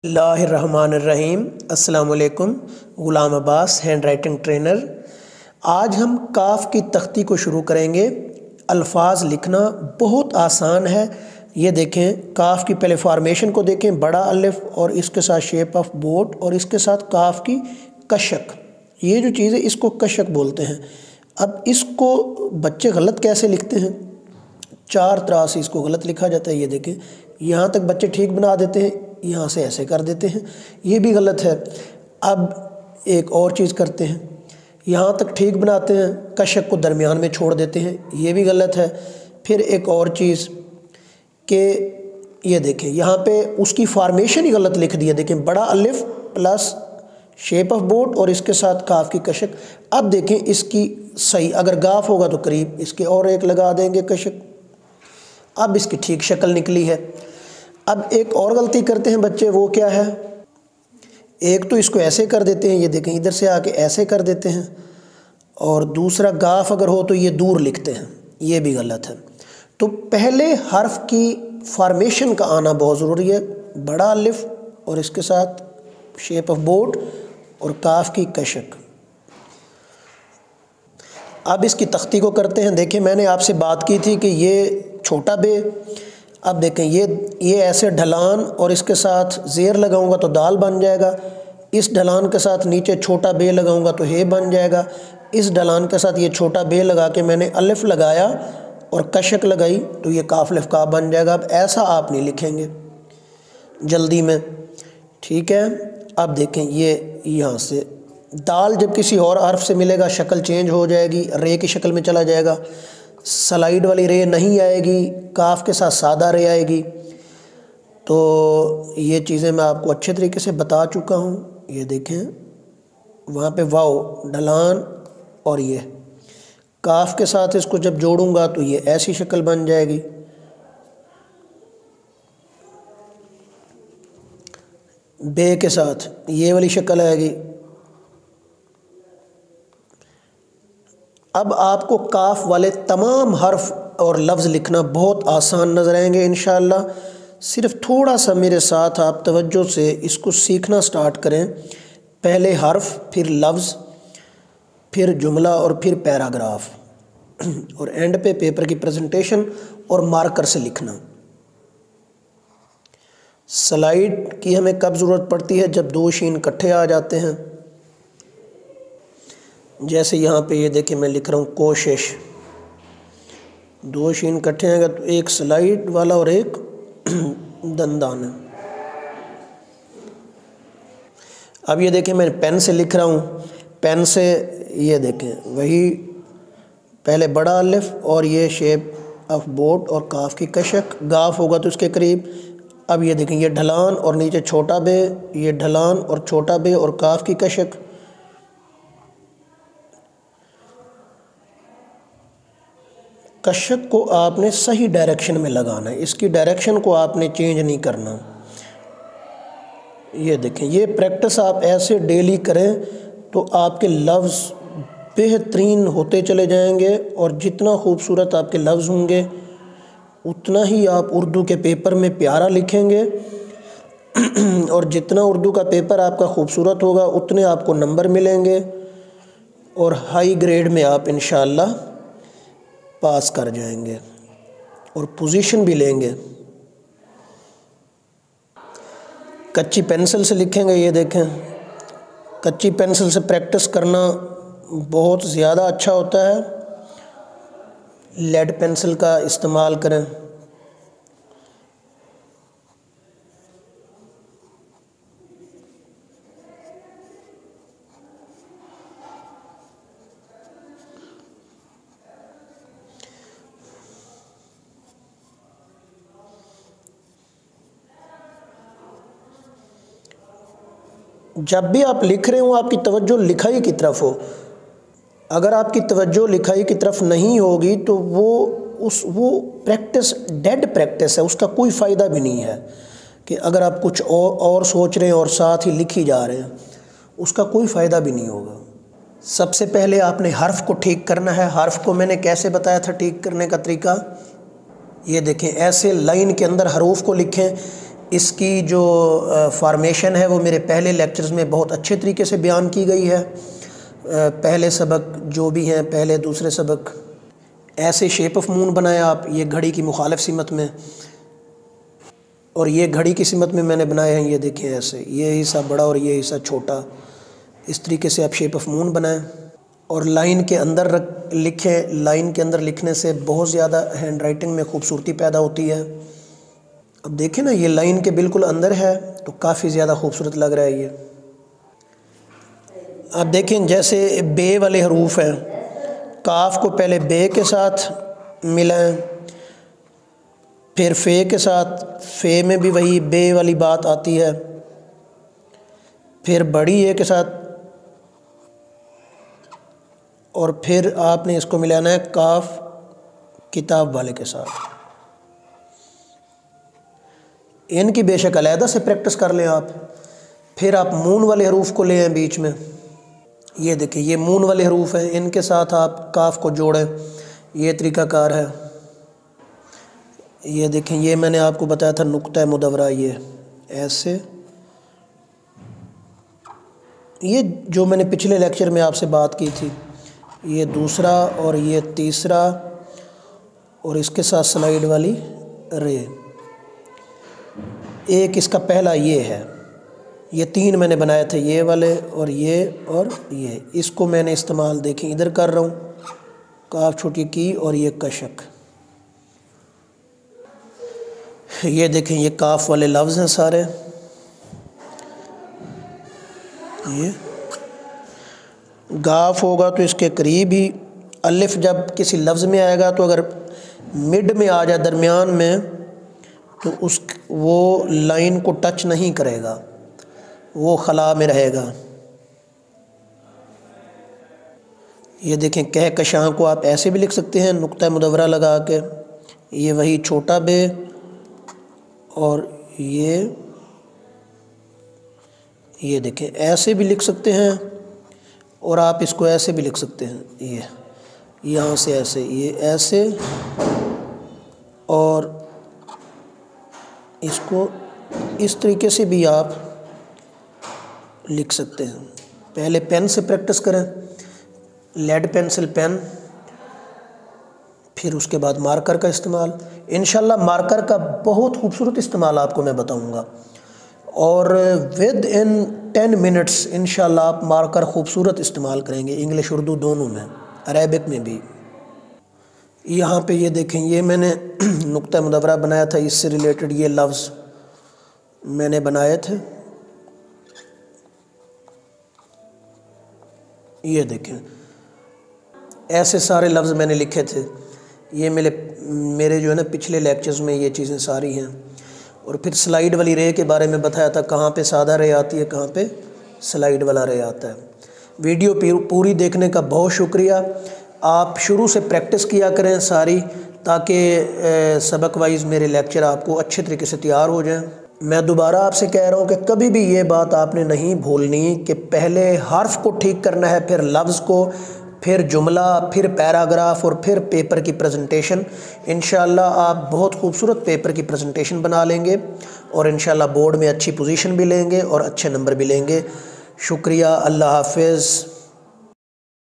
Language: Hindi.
बिस्मिल्लाहिर्रहमानिर्रहीम। अस्सलाम वालेकुम। ग़ुलाम अब्बास, हैंड राइटिंग ट्रेनर। आज हम काफ की तख्ती को शुरू करेंगे। अल्फाज लिखना बहुत आसान है। ये देखें, काफ की पहले फॉर्मेशन को देखें, बड़ा अलिफ और इसके साथ शेप ऑफ बोट और इसके साथ काफ की कशक। ये जो चीज़ है इसको कशक बोलते हैं। अब इसको बच्चे गलत कैसे लिखते हैं, चार तरह से इसको गलत लिखा जाता है। ये देखें, यहाँ तक बच्चे ठीक बना देते हैं, यहाँ से ऐसे कर देते हैं, ये भी गलत है। अब एक और चीज़ करते हैं, यहाँ तक ठीक बनाते हैं, कशक को दरमियान में छोड़ देते हैं, ये भी गलत है। फिर एक और चीज़ कि ये देखें, यहाँ पे उसकी फॉर्मेशन ही गलत लिख दिया। देखें, बड़ा अलिफ प्लस शेप ऑफ बोट और इसके साथ काफ की कशक। अब देखें इसकी सही, अगर गाफ होगा तो करीब इसके और एक लगा देंगे कशक। अब इसकी ठीक शक्ल निकली है। अब एक और गलती करते हैं बच्चे, वो क्या है, एक तो इसको ऐसे कर देते हैं, ये देखें इधर से आके ऐसे कर देते हैं, और दूसरा गाफ अगर हो तो ये दूर लिखते हैं, ये भी गलत है। तो पहले हर्फ की फॉर्मेशन का आना बहुत ज़रूरी है। बड़ा अलिफ और इसके साथ शेप ऑफ बोट और काफ की कशक। अब इसकी तख्ती को करते हैं। देखें, मैंने आपसे बात की थी कि ये छोटा बे, अब देखें ये ऐसे ढलान और इसके साथ ज़ेर लगाऊंगा तो दाल बन जाएगा। इस ढलान के साथ नीचे छोटा बे लगाऊंगा तो हे बन जाएगा। इस ढलान के साथ ये छोटा बे लगा के मैंने अलिफ लगाया और कशक लगाई तो ये काफ लिफ काफ बन जाएगा। अब ऐसा आप नहीं लिखेंगे जल्दी में, ठीक है। अब देखें, ये यहाँ से दाल जब किसी और हर्फ से मिलेगा शक्ल चेंज हो जाएगी, रे की शक्ल में चला जाएगा। स्लाइड वाली रे नहीं आएगी, काफ के साथ सादा रे आएगी। तो ये चीज़ें मैं आपको अच्छे तरीके से बता चुका हूँ। ये देखें, वहाँ पे वाव ढलान और ये काफ के साथ इसको जब जोड़ूंगा तो ये ऐसी शक्ल बन जाएगी। बे के साथ ये वाली शक्ल आएगी। अब आपको काफ वाले तमाम हर्फ और लफ्ज़ लिखना बहुत आसान नज़र आएंगे इंशाअल्लाह। सिर्फ थोड़ा सा मेरे साथ आप तवज्जो से इसको सीखना स्टार्ट करें। पहले हर्फ, फिर लफ्ज़, फिर जुमला और फिर पैराग्राफ, और एंड पे पेपर की प्रेजेंटेशन और मार्कर से लिखना। स्लाइड की हमें कब ज़रूरत पड़ती है, जब दो शीन इकट्ठे आ जाते हैं। जैसे यहाँ पे ये देखिए, मैं लिख रहा हूँ कोशिश, दो शीन इकट्ठे आएगा तो एक स्लाइड वाला और एक दंदान। अब ये देखें, मैं पेन से लिख रहा हूँ, पेन से ये देखें वही पहले बड़ा अलिफ और ये शेप ऑफ बोट और काफ की कशक, गाफ होगा तो इसके करीब। अब ये देखें, ये ढलान और नीचे छोटा बे, ये ढलान और छोटा बे और काफ की कशक। कशक को आपने सही डायरेक्शन में लगाना है, इसकी डायरेक्शन को आपने चेंज नहीं करना। ये देखें, ये प्रैक्टिस आप ऐसे डेली करें तो आपके लफ्ज़ बेहतरीन होते चले जाएंगे, और जितना खूबसूरत आपके लफ्ज़ होंगे उतना ही आप उर्दू के पेपर में प्यारा लिखेंगे, और जितना उर्दू का पेपर आपका खूबसूरत होगा उतने आपको नंबर मिलेंगे, और हाई ग्रेड में आप इंशाअल्लाह पास कर जाएंगे और पोजीशन भी लेंगे। कच्ची पेंसिल से लिखेंगे। ये देखें, कच्ची पेंसिल से प्रैक्टिस करना बहुत ज़्यादा अच्छा होता है। लेड पेंसिल का इस्तेमाल करें। जब भी आप लिख रहे हो आपकी तवज्जो लिखाई की तरफ हो। अगर आपकी तवज्जो लिखाई की तरफ नहीं होगी तो वो प्रैक्टिस डेड प्रैक्टिस है, उसका कोई फ़ायदा भी नहीं है। कि अगर आप कुछ और सोच रहे हैं और साथ ही लिखी जा रहे हैं, उसका कोई फ़ायदा भी नहीं होगा। सबसे पहले आपने हर्फ को ठीक करना है। हर्फ को मैंने कैसे बताया था ठीक करने का तरीका, ये देखें, ऐसे लाइन के अंदर हरूफ को लिखें। इसकी जो फॉर्मेशन है वो मेरे पहले लेक्चर्स में बहुत अच्छे तरीके से बयान की गई है। पहले सबक जो भी हैं, पहले दूसरे सबक, ऐसे शेप ऑफ मून बनाया आप, ये घड़ी की मुखालिफ सिमत में, और ये घड़ी की सिमत में मैंने बनाए हैं। ये देखिए ऐसे, ये हिस्सा बड़ा और ये हिस्सा छोटा, इस तरीके से आप शेप ऑफ मून बनाएं और लाइन के अंदर लिखें। लाइन के अंदर लिखने से बहुत ज़्यादा हैंड राइटिंग में खूबसूरती पैदा होती है। अब देखें ना, ये लाइन के बिल्कुल अंदर है तो काफ़ी ज़्यादा खूबसूरत लग रहा है ये। अब देखें जैसे बे वाले हरूफ हैं, काफ को पहले बे के साथ मिलाएं, फिर फ़े के साथ, फ़े में भी वही बे वाली बात आती है, फिर बड़ी ए के साथ, और फिर आपने इसको मिलाना है काफ किताब वाले के साथ। इनकी बेशक अलहदा से प्रैक्टिस कर लें आप। फिर आप मून वाले हरूफ को ले आएं बीच में। ये देखिए, ये मून वाले हरूफ हैं, इनके साथ आप काफ को जोड़ें। ये तरीक़ाकार है। ये देखें, ये मैंने आपको बताया था नुक्ता मुदव्वरा, ये ऐसे। ये जो मैंने पिछले लेक्चर में आपसे बात की थी, ये दूसरा और ये तीसरा, और इसके साथ स्लाइड वाली रे। एक इसका पहला ये है, ये तीन मैंने बनाए थे, ये वाले और ये। इसको मैंने इस्तेमाल देखें इधर कर रहा हूँ, काफ छोटी की और ये कशक। ये देखें, ये काफ वाले लफ्ज़ हैं सारे। ये गाफ होगा तो इसके करीब ही अलिफ जब किसी लफ्ज़ में आएगा तो अगर मिड में आ जाए, दरमियान में, तो वो लाइन को टच नहीं करेगा, वो खला में रहेगा। ये देखें, कहकशां को आप ऐसे भी लिख सकते हैं नुक्ता मुदव्वरा लगा के। ये वही छोटा बे, और ये देखें ऐसे भी लिख सकते हैं, और आप इसको ऐसे भी लिख सकते हैं। ये यहाँ से ऐसे, ये ऐसे, और इसको इस तरीके से भी आप लिख सकते हैं। पहले पेन से प्रैक्टिस करें, लेड पेंसिल पेन, फिर उसके बाद मार्कर का इस्तेमाल। इंशाल्लाह मार्कर का बहुत खूबसूरत इस्तेमाल आपको मैं बताऊंगा, और विद इन 10 मिनट्स इंशाल्लाह आप मार्कर खूबसूरत इस्तेमाल करेंगे, इंग्लिश उर्दू दोनों में, अरेबिक में भी। यहाँ पे ये देखें, ये मैंने नुक्ता मुदव्वरा बनाया था, इससे रिलेटेड ये लफ्ज़ मैंने बनाए थे। ये देखें, ऐसे सारे लफ्ज़ मैंने लिखे थे। ये मेरे जो है ना पिछले लेक्चर्स में ये चीज़ें सारी हैं। और फिर स्लाइड वाली रे के बारे में बताया था, कहाँ पे सादा रे आती है, कहाँ पे स्लाइड वाला रे आता है। वीडियो पूरी देखने का बहुत शुक्रिया। आप शुरू से प्रैक्टिस किया करें सारी, ताकि सबक वाइज मेरे लेक्चर आपको अच्छे तरीके से तैयार हो जाएं। मैं दोबारा आपसे कह रहा हूँ कि कभी भी ये बात आपने नहीं भूलनी कि पहले हर्फ को ठीक करना है, फिर लफ्ज़ को, फिर जुमला, फिर पैराग्राफ, और फिर पेपर की प्रेजेंटेशन। इंशाल्लाह आप बहुत खूबसूरत पेपर की प्रेजेंटेशन बना लेंगे, और इंशाल्लाह बोर्ड में अच्छी पोजीशन भी लेंगे और अच्छे नंबर भी लेंगे। शुक्रिया, अल्लाह हाफ़िज़।